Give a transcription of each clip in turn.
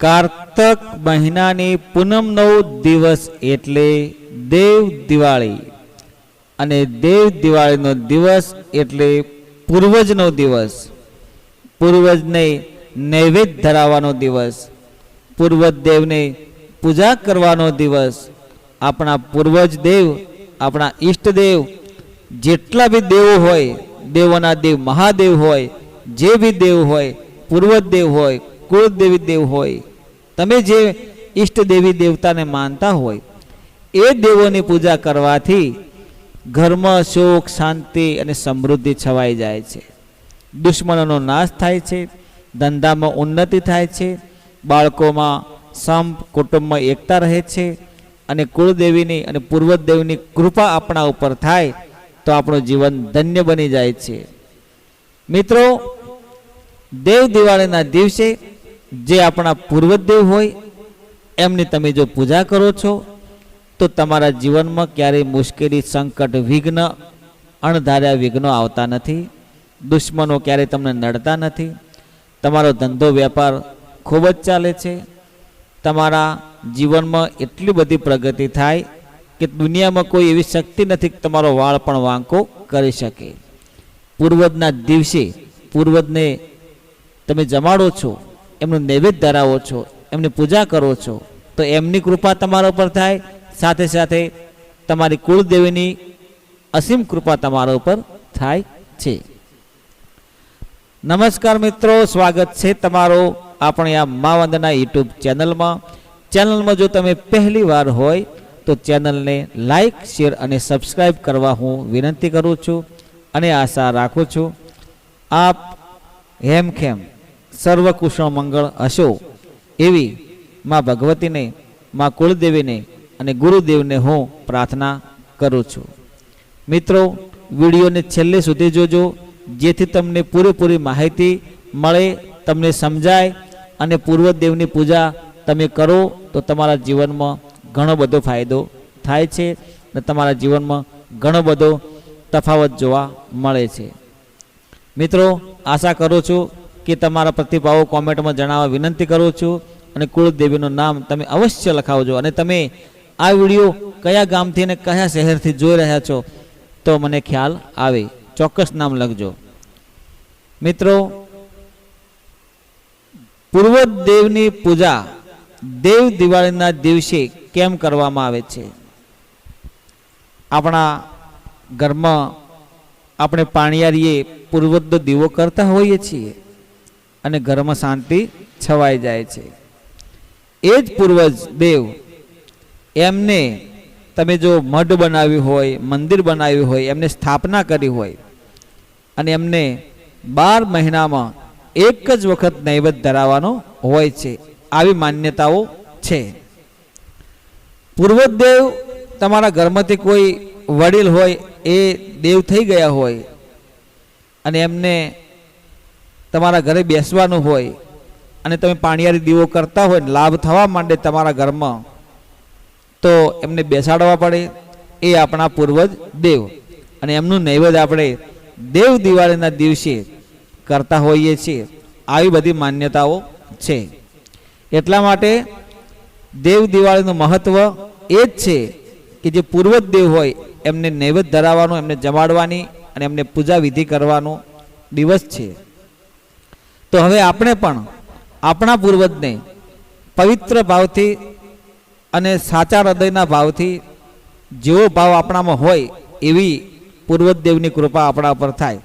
કારતક મહિનાની પૂનમનો દિવસ એટલે દેવ દિવાળી અને દેવ દિવાળીનો દિવસ એટલે પૂર્વજનો દિવસ, પૂર્વજને નૈવેદ્ય ધરાવવાનો દિવસ, પૂર્વજ દેવને પૂજા કરવાનો દિવસ. આપણા પૂર્વજ દેવ, આપણા ઈષ્ટદેવ, જેટલા બી દેવો હોય, દેવોના દેવ મહાદેવ હોય, જે બી દેવ હોય, પૂર્વજ દેવ હોય, કુળદેવી દેવ હોય, તમે જે ઈષ્ટ દેવી દેવતાને માનતા હોય એ દેવોની પૂજા કરવાથી ઘરમાં સુખ, શાંતિ અને સમૃદ્ધિ છવાઈ જાય છે. દુશ્મનોનો નાશ થાય છે, ધંધામાં ઉન્નતિ થાય છે, બાળકોમાં સંપ, કુટુંબમાં એકતા રહે છે અને કુળદેવીની અને પૂર્વદેવની કૃપા આપણા ઉપર થાય તો આપણું જીવન ધન્ય બની જાય છે. મિત્રો, દેવ દિવાળીના દિવસે જે આપણા પૂર્વદેવ હોય એમની તમે જો પૂજા કરો છો તો તમારા જીવનમાં ક્યારેય મુશ્કેલી, સંકટ, વિઘ્ન, અણધાર્યા વિઘ્નો આવતા નથી. દુશ્મનો ક્યારેય તમને નડતા નથી. તમારો ધંધો વેપાર ખૂબ જ ચાલે છે. તમારા જીવનમાં એટલી બધી પ્રગતિ થાય કે દુનિયામાં કોઈ એવી શક્તિ નથી કે તમારો વાળ પણ વાંકો કરી શકે. પૂર્વજના દિવસે પૂર્વજને તમે જમાડો છો, એમનું નૈવેદ્ય ધરાવો છો, એમની પૂજા કરો છો તો એમની કૃપા તમારા ઉપર થાય, સાથે સાથે તમારી કુળદેવીની અસીમ કૃપા તમારા ઉપર થાય છે. નમસ્કાર મિત્રો, સ્વાગત છે તમારો આપણી આ મા વંદના યુટ્યુબ ચેનલમાં. જો તમે પહેલી વાર હોય તો ચેનલને લાઈક, શેર અને સબસ્ક્રાઈબ કરવા હું વિનંતી કરું છું અને આશા રાખું છું આપ હેમખેમ સર્વ કુશળ મંગળ હશો એવી મા ભગવતીને, મા કુળદેવીને અને ગુરુદેવને હું પ્રાર્થના કરું છું. મિત્રો, વિડીયોને છેલ્લે સુધી જોજો જેથી તમને પૂરેપૂરી માહિતી મળે, તમને સમજાય અને પૂર્વદેવની પૂજા તમે કરો તો તમારા જીવનમાં ઘણો બધો ફાયદો થાય છે અને તમારા જીવનમાં ઘણો બધો તફાવત જોવા મળે છે. મિત્રો, આશા કરું છું કે તમારા પ્રતિભાવો કોમેન્ટમાં જણાવવા વિનંતી કરું છું અને કુળદેવીનું નામ તમે અવશ્ય લખાવજો. અને તમે આ વિડીયો કયા ગામથી અને કયા શહેરથી જોઈ રહ્યા છો તો મને ખ્યાલ આવે, ચોક્કસ નામ લખજો. મિત્રો, પૂર્વદેવની પૂજા દેવ દિવાળીના દિવસે કેમ કરવામાં આવે છે? આપણા ઘરમાં આપણે પાણીયારીએ પૂર્વજનો દીવો કરતા હોઈએ છીએ અને ઘરમાં શાંતિ છવાઈ જાય છે. એ જ પૂર્વજ દેવ, એમને તમે જો મઢ બનાવ્યું હોય, મંદિર બનાવ્યું હોય, એમને સ્થાપના કરી હોય અને એમને 12 મહિનામાં એક જ વખત નૈવેદ્ય ધરાવવાનો હોય છે, આવી માન્યતાઓ છે. પૂર્વદેવ તમારા ઘરમાંથી કોઈ વડીલ હોય, એ દેવ થઈ ગયા હોય અને એમને તમારા ઘરે બેસવાનું હોય અને તમે પાણીયારી દીવો કરતા હોય, લાભ થવા માંડે તમારા ઘરમાં તો એમને બેસાડવા પડે. એ આપણા પૂર્વજ દેવ અને એમનું નૈવેદ્ય આપણે દેવ દિવાળીના દિવસે કરતા હોઈએ છીએ. આવી બધી માન્યતાઓ છે. એટલા માટે દેવ દિવાળીનું મહત્વ એ જ છે કે જે પૂર્વજ દેવ હોય એમને નૈવેદ્ય ધરાવવાનું, એમને જમાડવાની અને એમને પૂજા વિધિ કરવાનો દિવસ છે. તો હવે આપણે પણ આપણા પૂર્વજને પવિત્ર ભાવથી અને સાચા હૃદયના ભાવથી, જેવો ભાવ આપણામાં હોય એવી પૂર્વજદેવની કૃપા આપણા પર થાય.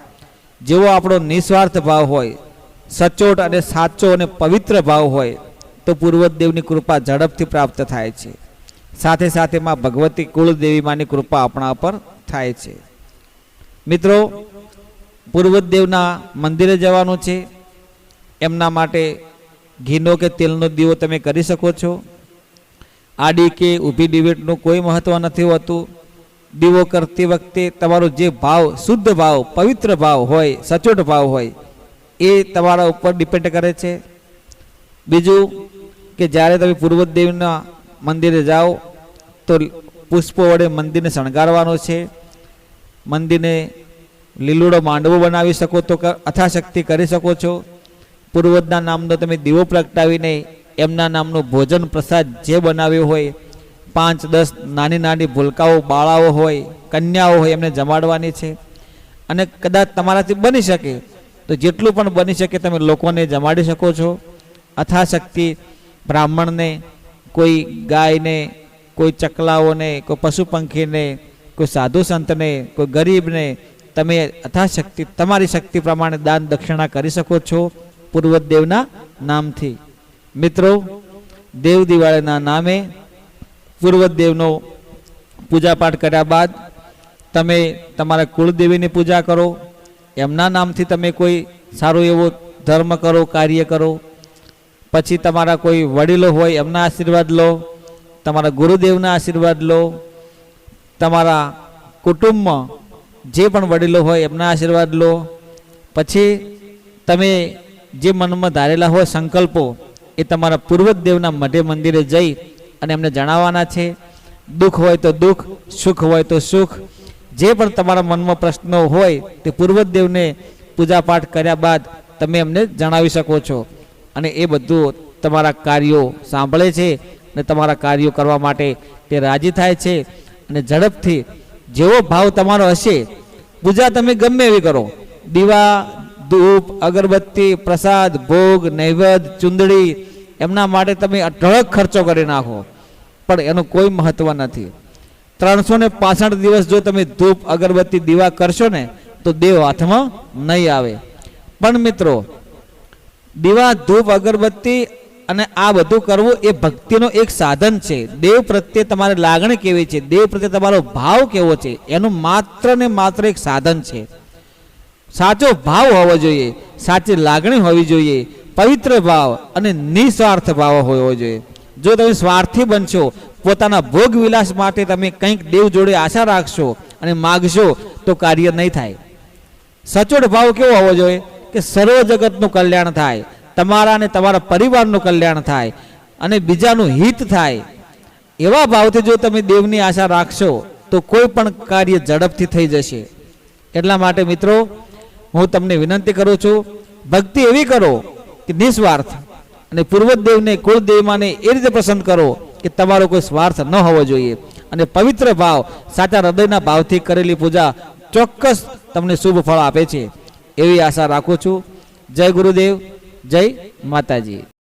જેવો આપણો નિસ્વાર્થ ભાવ હોય, સચોટ અને સાચો અને પવિત્ર ભાવ હોય તો પૂર્વજદેવની કૃપા ઝડપથી પ્રાપ્ત થાય છે. સાથે સાથે માં ભગવતી કુળદેવી માની કૃપા આપણા પર થાય છે. મિત્રો, પૂર્વજદેવના મંદિરે જવાનું છે. એમના માટે ઘીનો કે તેલનો દીવો તમે કરી શકો છો. આડી કે ઊભી દિવેટનું કોઈ મહત્વ નથી હોતું. દીવો કરતી વખતે તમારો જે ભાવ, શુદ્ધ ભાવ, પવિત્ર ભાવ હોય, સચોટ ભાવ હોય એ તમારા ઉપર ડિપેન્ડ કરે છે. બીજું કે જ્યારે તમે પૂર્વજદેવના મંદિરે જાઓ તો પુષ્પો વડે મંદિરને શણગારવાનો છે. મંદિરને લીલુડો માંડવો બનાવી શકો તો અથાશક્તિ કરી શકો છો. પૂર્વજના નામનો તમે દીવો પ્રગટાવીને એમના નામનું ભોજન પ્રસાદ જે બનાવ્યો હોય, 5-10 નાની નાની ભૂલકાઓ બાળાઓ હોય, કન્યાઓ હોય, એમને જમાડવાની છે. અને કદાચ તમારાથી બની શકે તો જેટલું પણ બની શકે તમે લોકોને જમાડી શકો છો. અથાશક્તિ બ્રાહ્મણને, કોઈ ગાયને, કોઈ ચકલાઓને, કોઈ પશુ પંખીને, કોઈ સાધુ સંતને, કોઈ ગરીબને તમે અથાશક્તિ તમારી શક્તિ પ્રમાણે દાન દક્ષિણા કરી શકો છો પૂર્વદેવના નામથી. મિત્રો, દેવ દિવાળીના નામે પૂર્વદેવનો પૂજાપાઠ કર્યા બાદ તમે તમારા કુળદેવીની પૂજા કરો. એમના નામથી તમે કોઈ સારું એવો ધર્મ કરો, કાર્ય કરો. પછી તમારા કોઈ વડીલો હોય એમના આશીર્વાદ લો, તમારા ગુરુદેવના આશીર્વાદ લો, તમારા કુટુંબમાં જે પણ વડીલો હોય એમના આશીર્વાદ લો. પછી તમે જે મનમાં ધારેલા હોય સંકલ્પો એ તમારા પૂર્વદેવના મઢે મંદિરે જઈ અને એમને જણાવવાના છે. દુઃખ હોય તો દુઃખ, સુખ હોય તો સુખ, જે પણ તમારા મનમાં પ્રશ્નો હોય તે પૂર્વદેવને પૂજાપાઠ કર્યા બાદ તમે એમને જણાવી શકો છો. અને એ બધું તમારા કાર્યો સાંભળે છે અને તમારા કાર્યો કરવા માટે તે રાજી થાય છે. અને ઝડપથી જેવો ભાવ તમારો હશે, પૂજા તમે ગમે એવી કરો, દીવા, ધૂપ, અગરબત્તી, પ્રસાદ, ભોગ, નૈવેદ્ય, ચુંદડી, એમના માટે તમે અઢળક ખર્ચો કરી નાખો, પણ એનું કોઈ મહત્વ નથી. 365 દિવસ જો તમે ધૂપ, અગરબત્તી, દીવા કરશો ને તો દેવ હાથમાં નહીં આવે. પણ મિત્રો, દીવા, ધૂપ, અગરબત્તી અને આ બધું કરવું એ ભક્તિનો એક સાધન છે. દેવ પ્રત્યે તમારી લાગણી કેવી છે, દેવ પ્રત્યે તમારો ભાવ કેવો છે, એનું માત્ર ને માત્ર એક સાધન છે. સાચો ભાવ હોવો જોઈએ, સાચી લાગણી હોવી જોઈએ, પવિત્ર ભાવ અને નિસ્વાર્થ ભાવ હોવો જોઈએ. જો તમે સ્વાર્થી બનશો, પોતાના ભોગ વિલાસ માટે તમે કંઈક દેવ જોડે આશા રાખશો અને માગશો તો કાર્ય નહીં થાય. સચોટ ભાવ કેવો હોવો જોઈએ કે સર્વ જગતનું કલ્યાણ થાય, તમારા અને તમારા પરિવારનું કલ્યાણ થાય અને બીજાનું હિત થાય. એવા ભાવથી જો તમે દેવની આશા રાખશો તો કોઈ પણ કાર્ય ઝડપથી થઈ જશે. એટલા માટે મિત્રો, હું તમને વિનંતી કરું છું, ભક્તિ એવી કરો કે નિસ્વાર્થ, અને પૂર્વદેવને, કુળદેવમાને એ રીતે પસંદ કરો કે તમારો કોઈ સ્વાર્થ ન હોવો જોઈએ. અને પવિત્ર ભાવ, સાચા હૃદયના ભાવથી કરેલી પૂજા ચોક્કસ તમને શુભ ફળ આપે છે, એવી આશા રાખું છું. જય ગુરુદેવ, જય માતાજી.